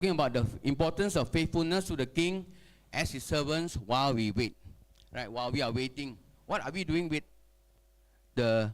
talking about the importance of faithfulness to the king as his servants while we wait. Right? While we are waiting. What are we doing with the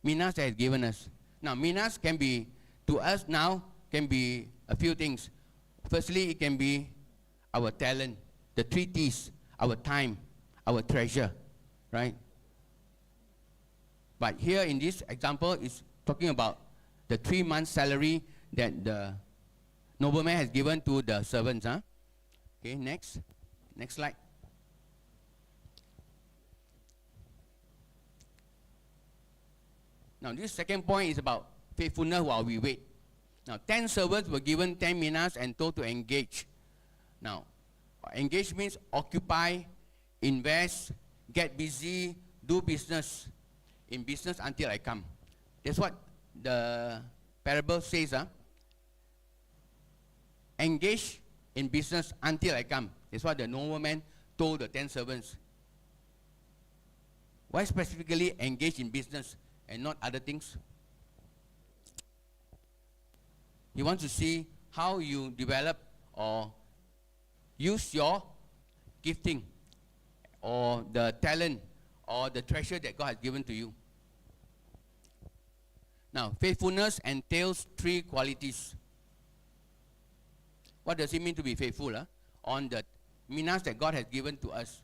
minas that has given us? Now, minas can be, to us now, can be a few things. Firstly, it can be our talent, the 3 T's, our time, our treasure, right? But here in this example, it's talking about the 3 months salary that the nobleman has given to the servants. Huh? Okay, next slide. Now, this second point is about faithfulness while we wait. Now, 10 servants were given 10 minas and told to engage. Now, engage means occupy, invest, get busy, do business. In business until I come. That's what the parable says. Huh? Engage in business until I come. That's what the nobleman told the 10 servants. Why specifically engage in business and not other things? He wants to see how you develop or use your gifting or the talent or the treasure that God has given to you. Now, faithfulness entails 3 qualities. What does it mean to be faithful? On the minas that God has given to us.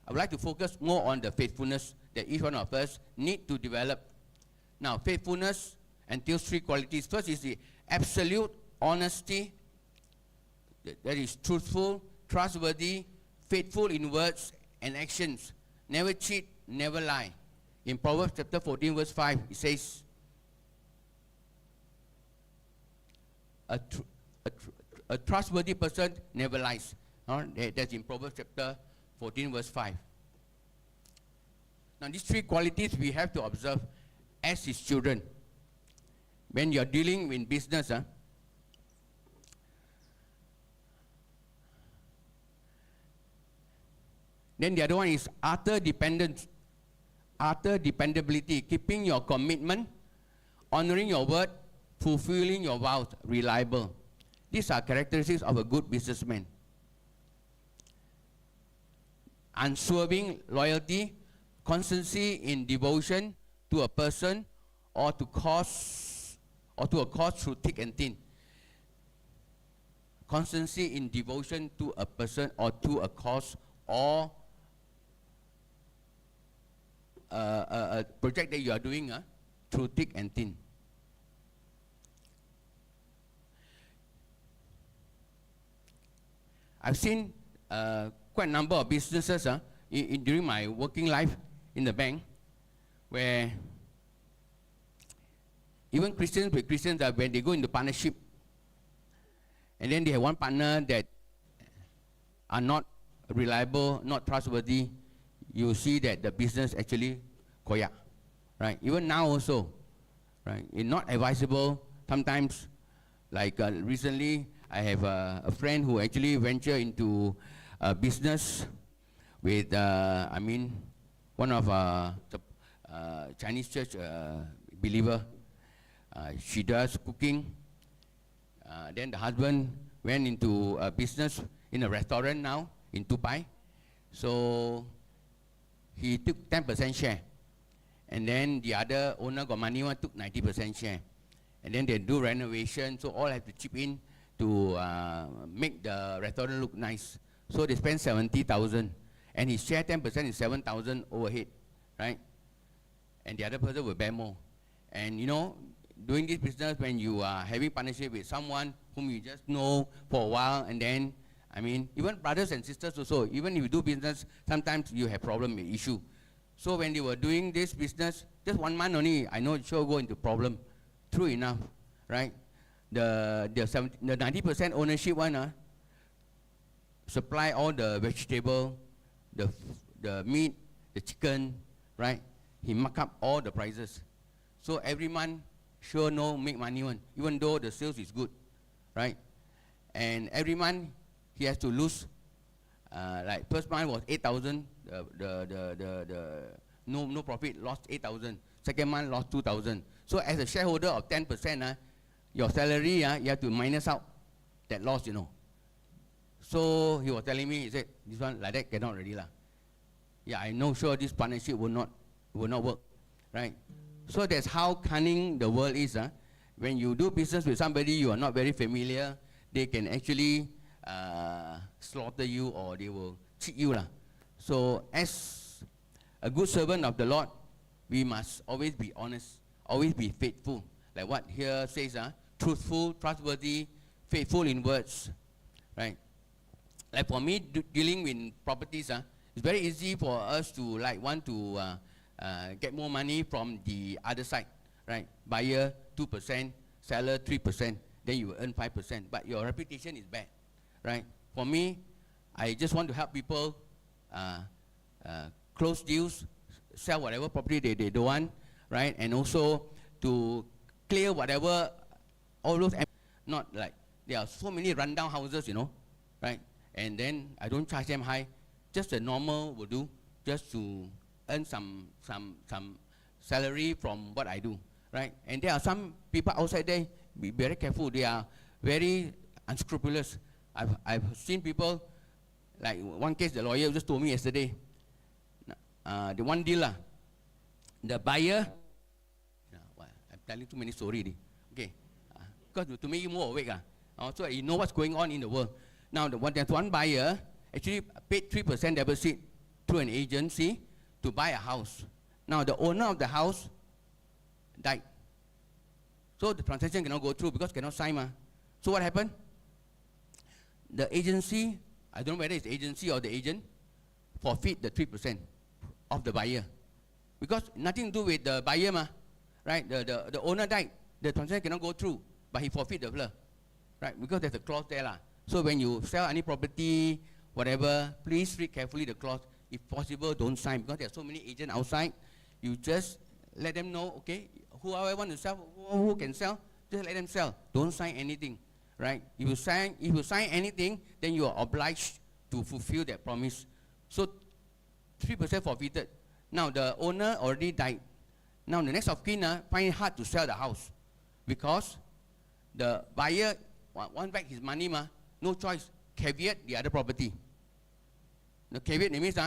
I would like to focus more on the faithfulness that each one of us need to develop. Now, faithfulness entails 3 qualities. First is the absolute honesty, that is truthful, trustworthy, faithful in words and actions. Never cheat, never lie. In Proverbs chapter 14 verse 5, it says, a trustworthy person never lies. That's in Proverbs chapter 14 verse 5. Now, these 3 qualities we have to observe as his children. When you're dealing in business, then the other one is utter dependability, keeping your commitment, honoring your word, fulfilling your vows, reliable. These are characteristics of a good businessman. Unswerving loyalty, constancy in devotion to a person or to a cause through thick and thin. Constancy in devotion to a person or to a cause or a project that you are doing through thick and thin. I've seen quite a number of businesses during my working life in the bank, where even Christians with Christians, when they go into partnership, and then they have one partner that are not reliable, not trustworthy, you see that the business actually koyak, right? Even now also, right? It's not advisable. Sometimes, like recently, I have a friend who actually ventured into a business with, one of the Chinese church believer. She does cooking. Then the husband went into a business in a restaurant now in Tupai. So he took 10% share. And then the other owner got money, one took 90% share. And then they do renovation, so all have to chip in to make the restaurant look nice. So they spend 70,000. And his share 10% is 7,000 overhead, right? And the other person will bear more. And you know, doing this business when you are having partnership with someone whom you just know for a while, and then, even brothers and sisters also, even if you do business, sometimes you have problem with issue. So when they were doing this business, just 1 month only, I know it sure go into problem. True enough, right? The 90% ownership one, supply all the vegetable, the meat, the chicken, right? He mark up all the prices. So every month, sure no make money one, even though the sales is good, right? And every month he has to lose. Like first month was 8,000. The no profit, lost 8,000. Second month lost 2,000. So as a shareholder of 10%, your salary, you have to minus out that loss, you know. So he was telling me, he said, this one like that cannot already lah. Yeah, I know sure this partnership will not work, right? So that's how cunning the world is. When you do business with somebody you are not very familiar, they can actually slaughter you or they will cheat you lah. So as a good servant of the Lord, we must always be honest, always be faithful. Like what here says, truthful, trustworthy, faithful in words, right? Like for me, dealing with properties, it's very easy for us to like want to get more money from the other side, right? Buyer 2%, seller 3%, then you earn 5%, but your reputation is bad, right? For me, I just want to help people close deals, sell whatever property they don't want, right? And also to clear whatever, all those, not like, there are so many rundown houses, you know, right? And then I don't charge them high, just the normal will do, just to earn some salary from what I do, right? And there are some people outside there, be very careful, they are very unscrupulous. I've seen people, like one case the lawyer just told me yesterday, the one deal, the buyer, I'm telling too many stories, okay, because to make you more awake, so you know what's going on in the world. Now, there's one buyer actually paid 3% deposit through an agency to buy a house. Now, the owner of the house died. So the transaction cannot go through because cannot sign. So what happened? The agency, I don't know whether it's agency or the agent, forfeit the 3% of the buyer. Because nothing to do with the buyer, right? The owner died. The transaction cannot go through, but he forfeit the blur, right? Because there's a clause there. So when you sell any property, whatever, please read carefully the clause. If possible, don't sign, because there are so many agents outside. You just let them know, okay, whoever want to sell, who can sell, just let them sell. Don't sign anything, right? If you sign anything, then you are obliged to fulfill that promise. So 3% forfeited. Now the owner already died. Now the next of kin find it hard to sell the house because the buyer want back his money, no choice, caveat the other property. The caveat means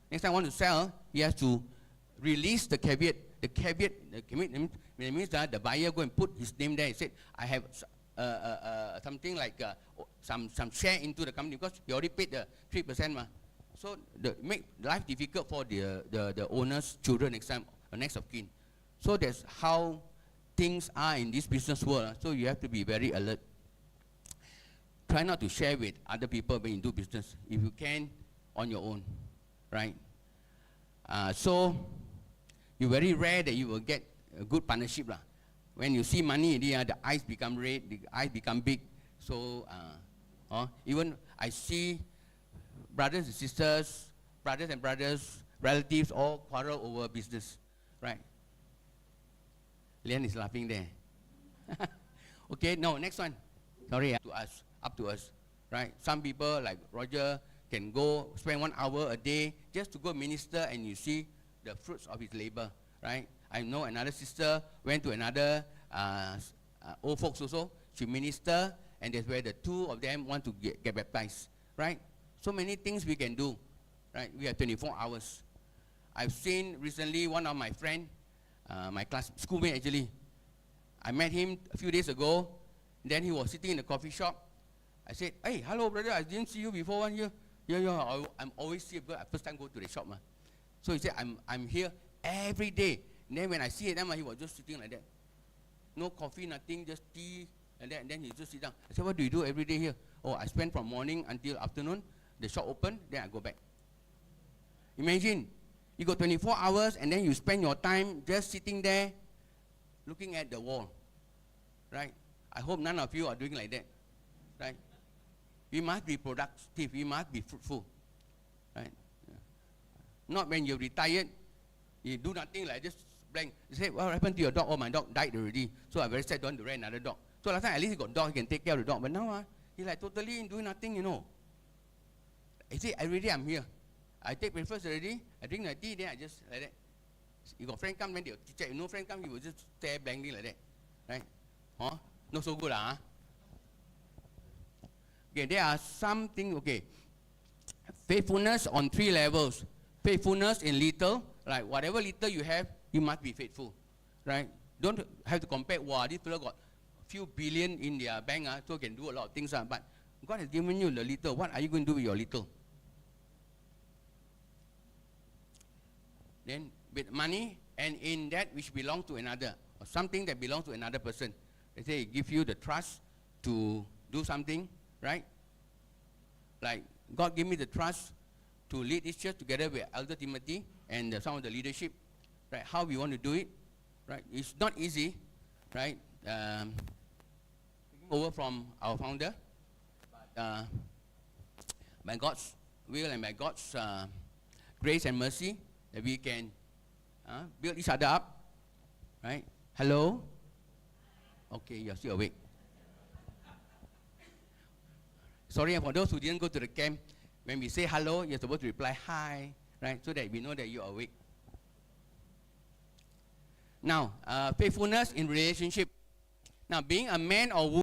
next time want to sell, he has to release the caveat. The caveat means that the buyer go and put his name there. He said, I have something like some share into the company because he already paid the 3%. So make life difficult for the owner's children next time, next of kin. So that's how things are in this business world. So you have to be very alert. Try not to share with other people when you do business. If you can, on your own, right? So it's very rare that you will get a good partnership. When you see money, the eyes become red, the eyes become big. So even I see brothers and sisters, brothers and brothers, relatives all quarrel over business, right? Lian is laughing there. Okay, no, next one. Sorry, up to us, right? Some people like Roger can go spend 1 hour a day just to go minister, and you see the fruits of his labor, right? I know another sister went to another old folks also. She minister, and that's where the two of them want to get baptized, right? So many things we can do, right? We have 24 hours. I've seen recently one of my friend, my schoolmate actually. I met him a few days ago. Then he was sitting in the coffee shop. I said, hey, hello brother, I didn't see you before 1 year. Yeah, I'm always here because I first time go to the shop. So he said, I'm here every day. And then when I see him, he was just sitting like that. No coffee, nothing, just tea, and then he just sit down. I said, what do you do every day here? Oh, I spend from morning until afternoon. The shop open, then I go back. Imagine, you got 24 hours and then you spend your time just sitting there looking at the wall, right? I hope none of you are doing like that, right? We must be productive, we must be fruitful, right? Yeah. Not when you're retired, you do nothing like just blank. You say, what happened to your dog? Oh, my dog died already, so I'm very sad, don't want to rent another dog. So last time at least he got dog, he can take care of the dog, but now he's like totally doing nothing, you know. I say, already I'm here. I take breakfast already, I drink the tea, then I just like that. You got friend come, then they'll check. No friend come, you will just stare blankly like that, right? Huh? Not so good, huh? Okay, there are something. Okay, faithfulness on 3 levels. Faithfulness in little, like whatever little you have, you must be faithful, right? Don't have to compare. Wow, this fellow got few billion in their bank, so can do a lot of things. But God has given you the little. What are you going to do with your little? Then with money and in that which belongs to another, or something that belongs to another person. They say give you the trust to do something, right? Like God gave me the trust to lead this church together with Elder Timothy and some of the leadership, right? How we want to do it, right? It's not easy, right? Taking over from our founder, but by God's will and by God's grace and mercy, that we can build each other up, right? Hello? Okay, you're still awake. Sorry, for those who didn't go to the camp, when we say hello, you're supposed to reply hi, right? So that we know that you're awake. Now, faithfulness in relationship. Now, being a man or woman,